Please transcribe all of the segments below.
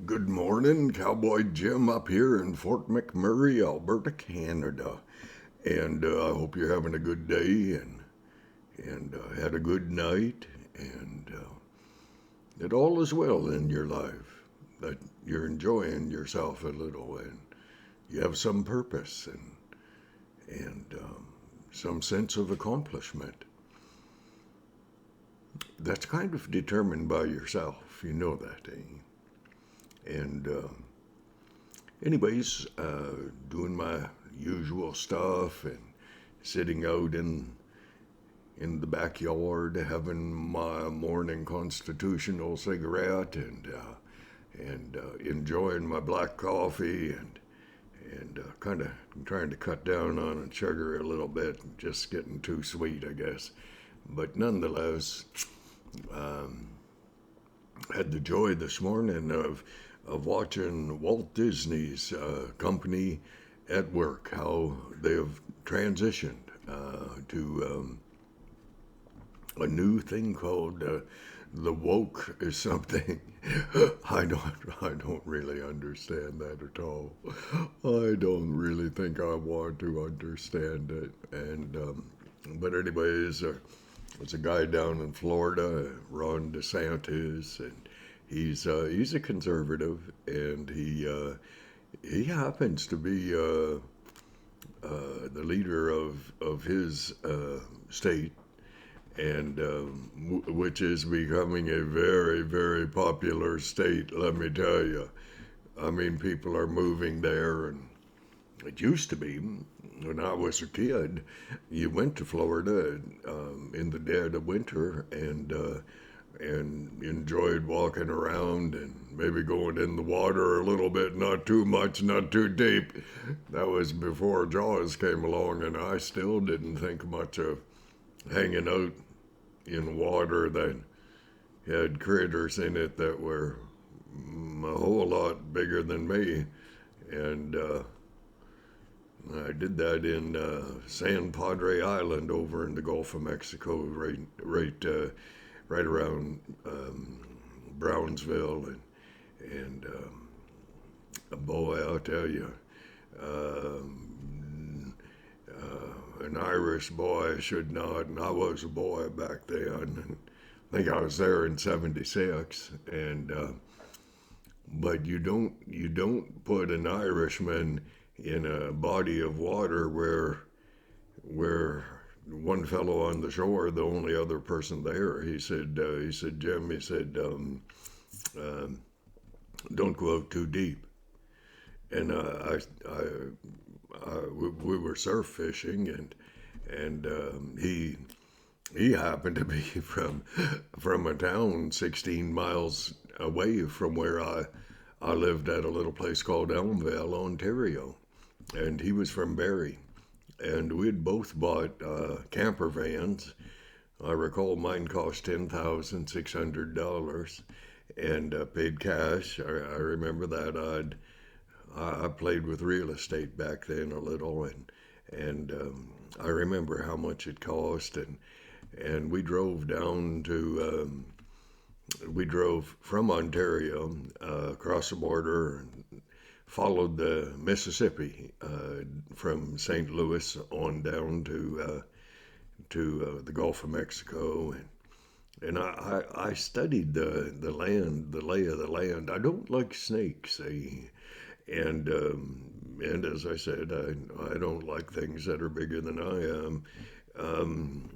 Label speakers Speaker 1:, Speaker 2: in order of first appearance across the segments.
Speaker 1: Good morning, Cowboy Jim up here in Fort McMurray, Alberta, Canada. And I hope you're having a good day and had a good night and that all is well in your life, that you're enjoying yourself a little and you have some purpose and some sense of accomplishment. That's kind of determined by yourself, you know that, eh? And anyways, doing my usual stuff and sitting out in the backyard, having my morning constitutional cigarette and enjoying my black coffee and kind of trying to cut down on sugar a little bit, just getting too sweet, I guess. But nonetheless, had the joy this morning of watching Walt Disney's company at work, how they have transitioned to a new thing called the woke is something. I don't really understand that at all. I don't really think I want to understand it. And but anyways, there's a guy down in Florida, Ron DeSantis, and he's a conservative, and he happens to be the leader of his state, and which is becoming a very, very popular state, let me tell you. I mean, people are moving there, and it used to be when I was a kid, you went to Florida in the dead of winter and enjoyed walking around and maybe going in the water a little bit, not too much, not too deep. That was before Jaws came along, and I still didn't think much of hanging out in water that had critters in it that were a whole lot bigger than me. And I did that in San Padre Island over in the Gulf of Mexico, right around Brownsville, and boy, I'll tell you, an Irish boy should not, and I was a boy back then. And I think I was there in '76, and but you don't put an Irishman in a body of water where one fellow on the shore, the only other person there, he said, Jim, he said, um, don't go out too deep. And we were surf fishing, and he happened to be from a town 16 miles away from where I lived at a little place called Elmvale, Ontario, and he was from Barrie, and we'd both bought camper vans. I recall mine cost $10,600 and paid cash. I remember that. I played with real estate back then a little, and I remember how much it cost, and we drove down to we drove from Ontario across the border, and followed the Mississippi from St. Louis on down to the Gulf of Mexico, and I studied the land, the lay of the land. I don't like snakes, eh? And as I said, I don't like things that are bigger than I am. Um,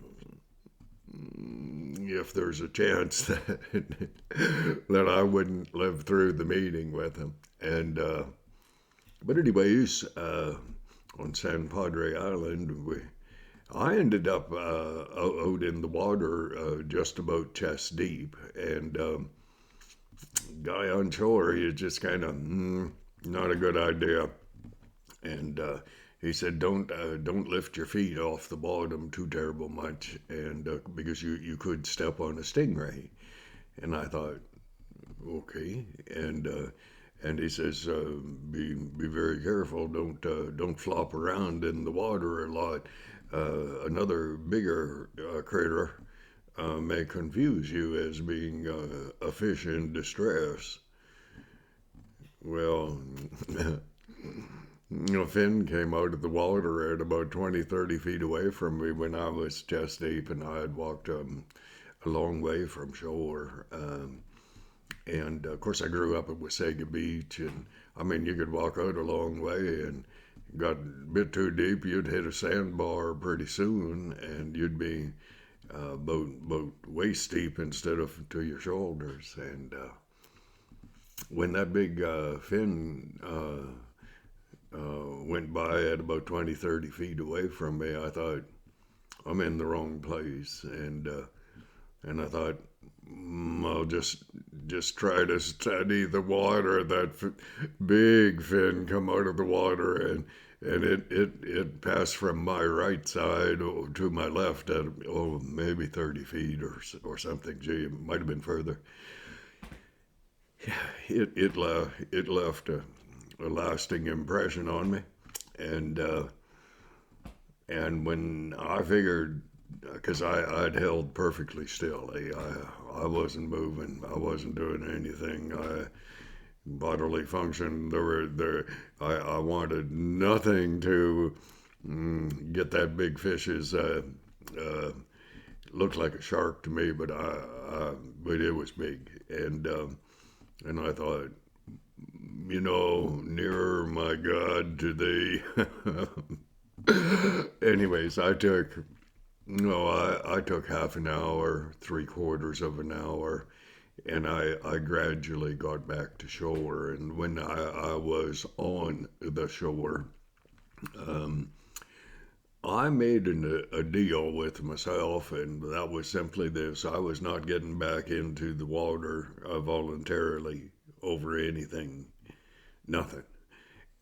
Speaker 1: if there's a chance that that I wouldn't live through the meeting with him, and but anyways, on San Padre Island, I ended up out in the water just about chest deep, and guy on shore, he just kind of not a good idea, and he said don't lift your feet off the bottom too terrible much, and because you could step on a stingray, and I thought okay, and he says be very careful, don't flop around in the water a lot. Another bigger critter may confuse you as being a fish in distress. Well, Finn came out of the water at about 20, 30 feet away from me when I was chest deep, and I had walked a long way from shore. And of course, I grew up at Wasaga Beach, and I mean, you could walk out a long way and got a bit too deep, you'd hit a sandbar pretty soon, and you'd be about waist deep instead of to your shoulders. And when that big fin went by at about 20, 30 feet away from me, I thought, I'm in the wrong place. And I thought, I'll just try to study the water. That big fin come out of the water, and it passed from my right side to my left at maybe 30 feet or something. Gee, it might have been further. Yeah, it left a lasting impression on me, and and when I figured, because I'd held perfectly still, I wasn't moving, I wasn't doing anything. Bodily function, I wanted nothing to get that big fish's looked like a shark to me, but it was big, and I thought, nearer, my God, to thee. Anyways, I took half an hour, three-quarters of an hour, and I gradually got back to shore. And when I was on the shore, I made a deal with myself, and that was simply this: I was not getting back into the water voluntarily over anything, nothing.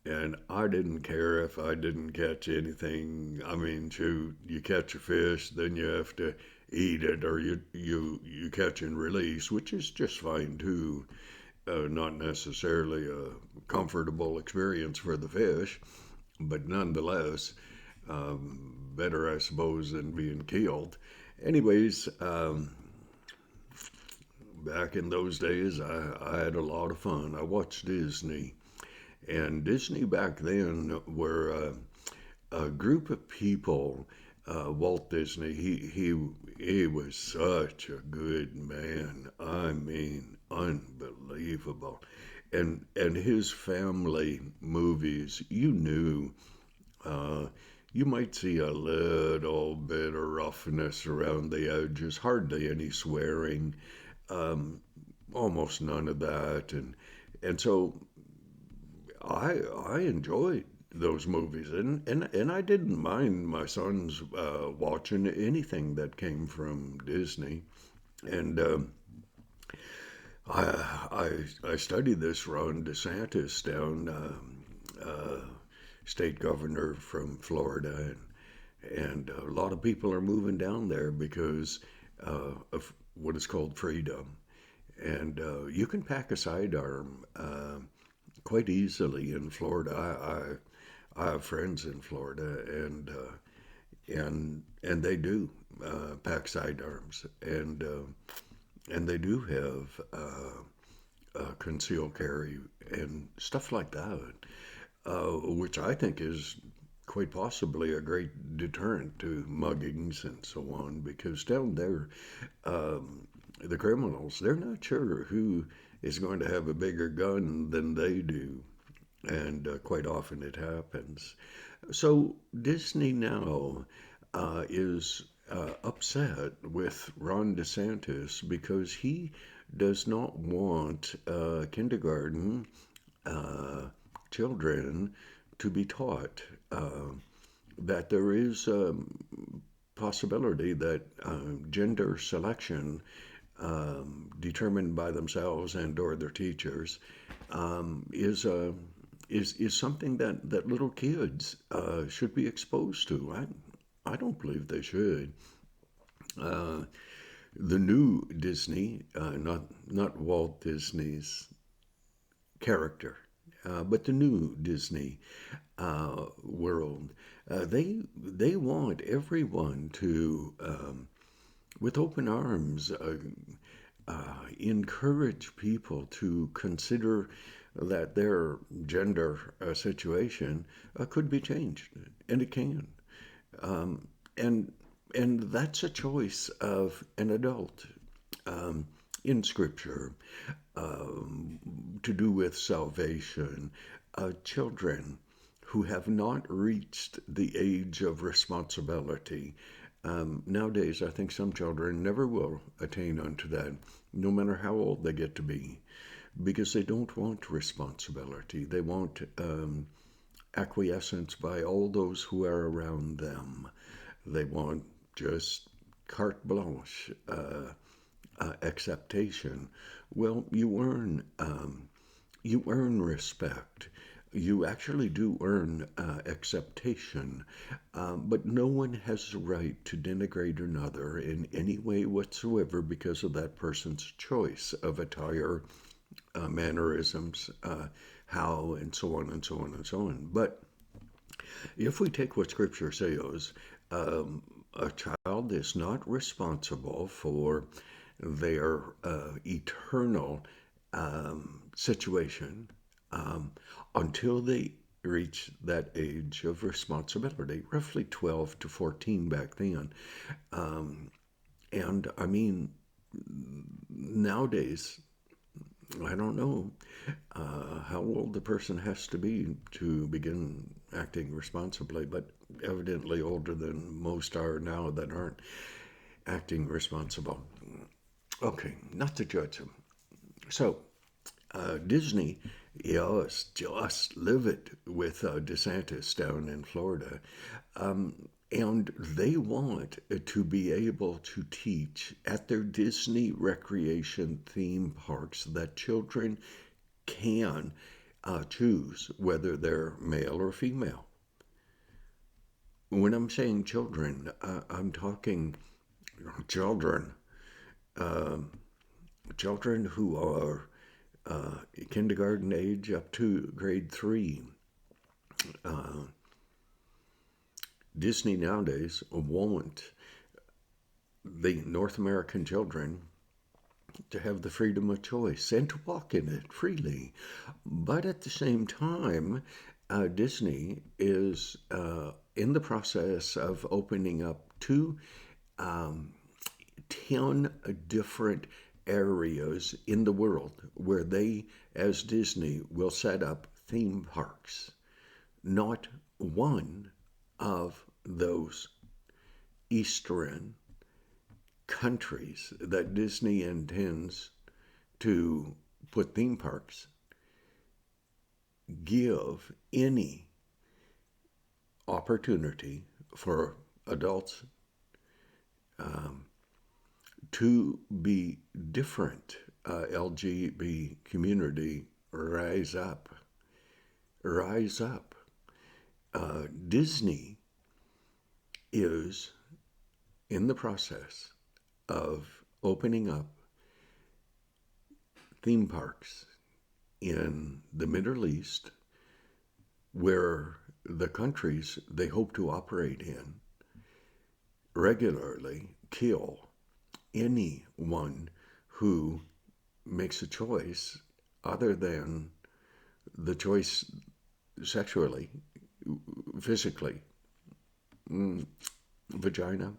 Speaker 1: And I didn't care if I didn't catch anything. I mean, shoot, you catch a fish, then you have to eat it, or you catch and release, which is just fine too. Not necessarily a comfortable experience for the fish, but nonetheless, better, I suppose, than being killed. Anyways, back in those days, I had a lot of fun. I watched Disney. And Disney back then were a group of people. Walt Disney, he was such a good man. I mean, unbelievable. And his family movies, you knew, you might see a little bit of roughness around the edges, hardly any swearing, almost none of that, and so I enjoyed those movies, and I didn't mind my sons watching anything that came from Disney. And I studied this Ron DeSantis down, state governor from Florida, and a lot of people are moving down there because of what is called freedom. And you can pack a sidearm quite easily in Florida. I have friends in Florida, and they do pack sidearms, and they do have concealed carry and stuff like that, which I think is quite possibly a great deterrent to muggings and so on, because down there, the criminals, they're not sure who is going to have a bigger gun than they do. And quite often it happens. So Disney now is upset with Ron DeSantis because he does not want kindergarten children to be taught that there is a possibility that gender selection determined by themselves and or their teachers is something that little kids should be exposed to. I don't believe they should. The new Disney, not Walt Disney's character, but the new Disney world, they want everyone to, with open arms, encourage people to consider that their gender situation could be changed, and it can. Um, and and that's a choice of an adult um, in Scripture to do with salvation. Children who have not reached the age of responsibility. Nowadays, I think some children never will attain unto that, no matter how old they get to be, because they don't want responsibility. They want acquiescence by all those who are around them. They want just carte blanche acceptation. Well, you earn respect. You actually do earn acceptation, but no one has the right to denigrate another in any way whatsoever because of that person's choice of attire, mannerisms, how, and so on and so on and so on. But if we take what Scripture says, a child is not responsible for their eternal situation until they reach that age of responsibility, roughly 12 to 14 back then. And I mean, nowadays, I don't know how old the person has to be to begin acting responsibly, but evidently older than most are now that aren't acting responsible. Okay, not to judge them. So, Disney, yes, just livid with DeSantis down in Florida. And they want to be able to teach at their Disney recreation theme parks that children can choose whether they're male or female. When I'm saying children, I'm talking children, uh, children who are kindergarten age up to grade 3. Uh, Disney nowadays won't the North American children to have the freedom of choice and to walk in it freely. But at the same time, Disney is in the process of opening up um, 10 different areas in the world where they, as Disney, will set up theme parks. Not one of those Eastern countries that Disney intends to put theme parks give any opportunity for adults to be different. LGBT community, rise up. Rise up. Disney is in the process of opening up theme parks in the Middle East where the countries they hope to operate in regularly kill anyone who makes a choice other than the choice sexually, physically, vagina,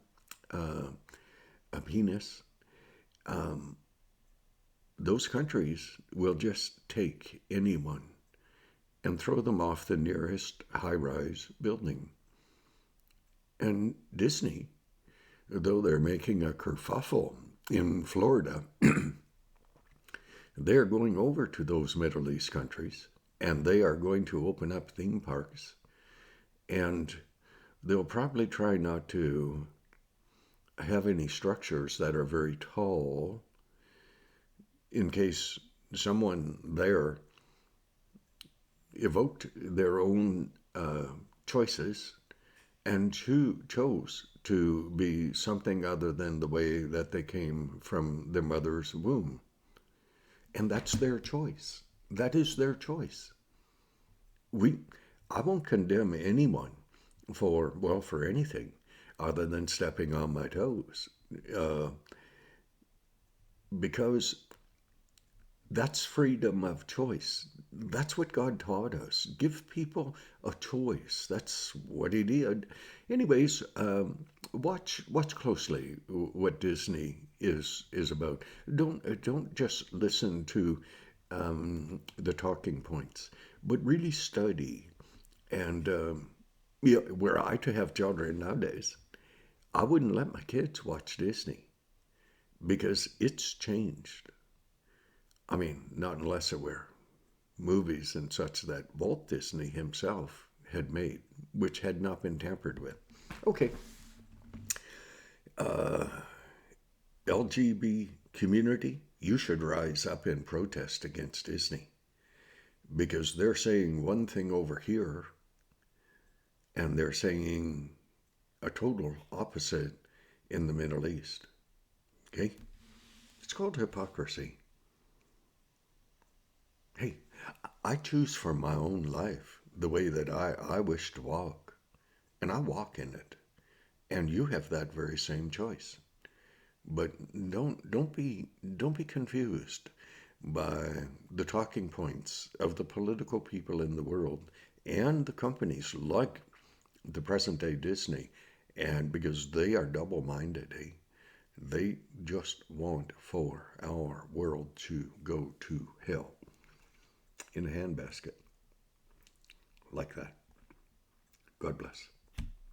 Speaker 1: a penis. Those countries will just take anyone and throw them off the nearest high-rise building. And Disney, though they're making a kerfuffle in Florida, they're going over to those Middle East countries and they are going to open up theme parks. And they'll probably try not to have any structures that are very tall in case someone there evoked their own choices and chose to be something other than the way that they came from their mother's womb. And that's their choice. That is their choice. I won't condemn anyone for anything other than stepping on my toes. Because That's freedom of choice. That's what God taught us. Give people a choice. That's what He did. Anyways, watch closely what Disney is about. Don't just listen to the talking points, but really study. And were I to have children nowadays, I wouldn't let my kids watch Disney because it's changed. I mean, not unless it were movies and such that Walt Disney himself had made, which had not been tampered with. Okay, LGB community, you should rise up in protest against Disney because they're saying one thing over here and they're saying a total opposite in the Middle East. Okay? It's called hypocrisy. Hey, I choose for my own life the way that I wish to walk, and I walk in it. And you have that very same choice. But don't be confused by the talking points of the political people in the world and the companies like the present day Disney, and because they are double minded, eh? They just want for our world to go to hell in a handbasket like that. God bless.